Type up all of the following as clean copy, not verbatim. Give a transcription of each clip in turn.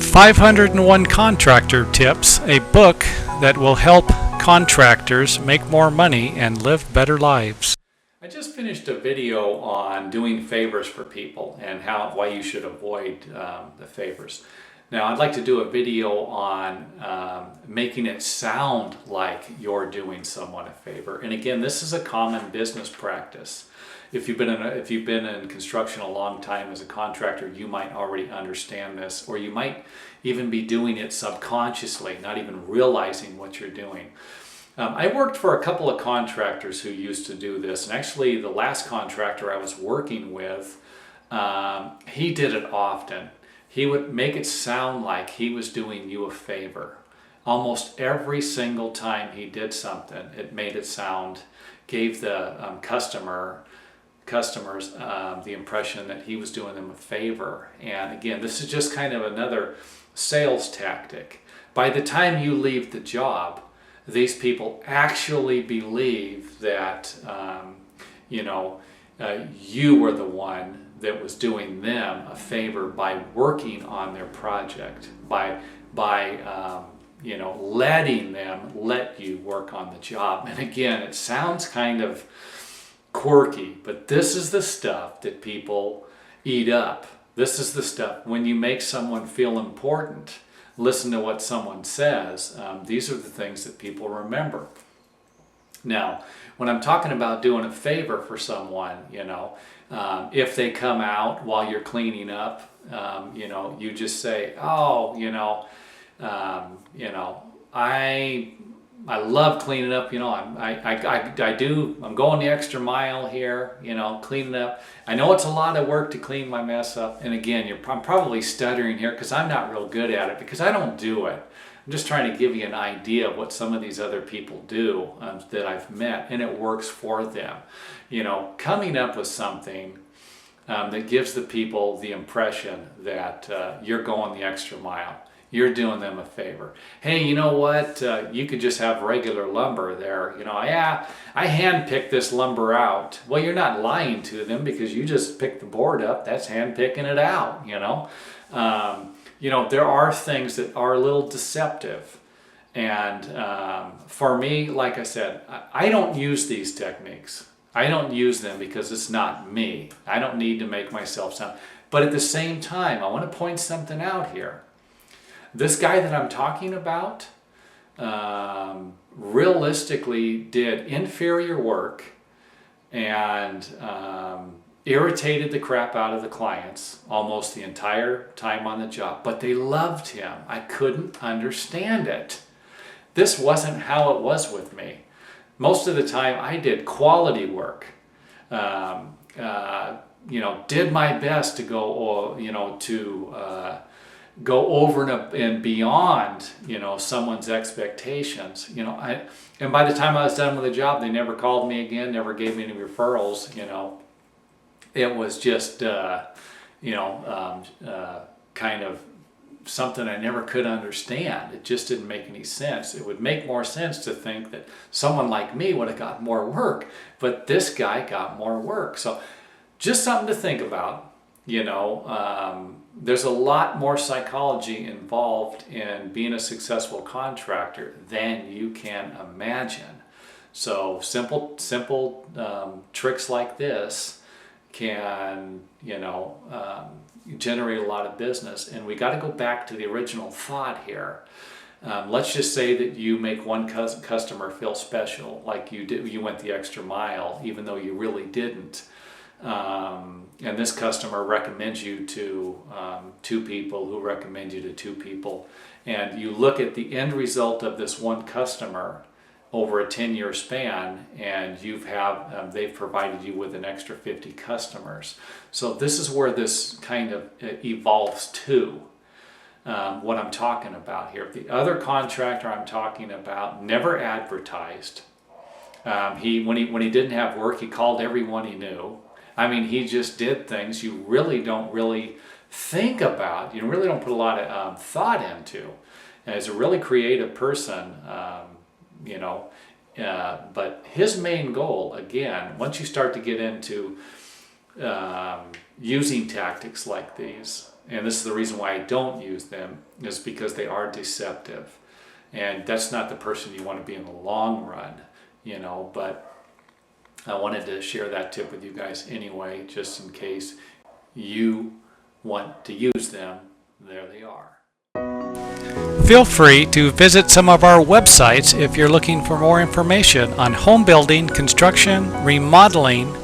501 Contractor Tips, a book that will help contractors make more money and live better lives. I just finished a video on doing favors for people and why you should avoid the favors. Now I'd like to do a video on making it sound like you're doing someone a favor. And again, this is a common business practice. If you've been in construction a long time as a contractor, you might already understand this, or you might even be doing it subconsciously, not even realizing what you're doing. I worked for a couple of contractors who used to do this, and actually the last contractor I was working with, he did it often. He would make it sound like he was doing you a favor. Almost every single time he did something, it made it sound, gave the customers the impression that he was doing them a favor. And again, this is just kind of another sales tactic. By the time you leave the job, these people actually believe that you were the one that was doing them a favor by working on their project, by letting them let you work on the job. And again, it sounds kind of quirky, but this is the stuff that people eat up. This is the stuff when you make someone feel important. Listen to what someone says. These are the things that people remember. Now, when I'm talking about doing a favor for someone, if they come out while you're cleaning up, you just say, I love cleaning up, I'm going the extra mile here, cleaning up. I know it's a lot of work to clean my mess up. And again, I'm probably stuttering here because I'm not real good at it because I don't do it. I'm just trying to give you an idea of what some of these other people do that I've met, and it works for them. Coming up with something that gives the people the impression that you're going the extra mile. You're doing them a favor. Hey, you know what? You could just have regular lumber there. I hand-picked this lumber out. Well, you're not lying to them because you just picked the board up. That's hand-picking it out, there are things that are a little deceptive. And for me, like I said, I don't use these techniques. I don't use them because it's not me. I don't need to make myself sound. But at the same time, I want to point something out here. This guy that I'm talking about realistically did inferior work and irritated the crap out of the clients almost the entire time on the job, but they loved him. I couldn't understand it. This wasn't how it was with me. Most of the time I did quality work, did my best to go over and beyond, someone's expectations, and by the time I was done with the job, they never called me again, never gave me any referrals, it was just, kind of something I never could understand. It just didn't make any sense. It would make more sense to think that someone like me would have got more work, but this guy got more work. So just something to think about. There's a lot more psychology involved in being a successful contractor than you can imagine. So simple tricks like this can, generate a lot of business. And we got to go back to the original thought here. Let's just say that you make one customer feel special, like you went the extra mile, even though you really didn't. And this customer recommends you to two people who recommend you to two people, and you look at the end result of this one customer over a 10-year span, and they've provided you with an extra 50 customers. So this is where this kind of evolves to what I'm talking about here. The other contractor I'm talking about never advertised. When he didn't have work, he called everyone he knew. He just did things you really don't think about. You really don't put a lot of thought into. And he's a really creative person, but his main goal, again, once you start to get into using tactics like these, and this is the reason why I don't use them, is because they are deceptive. And that's not the person you want to be in the long run, you know, but I wanted to share that tip with you guys anyway, just in case you want to use them. There they are. Feel free to visit some of our websites if you're looking for more information on home building, construction, remodeling,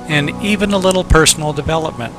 and even a little personal development.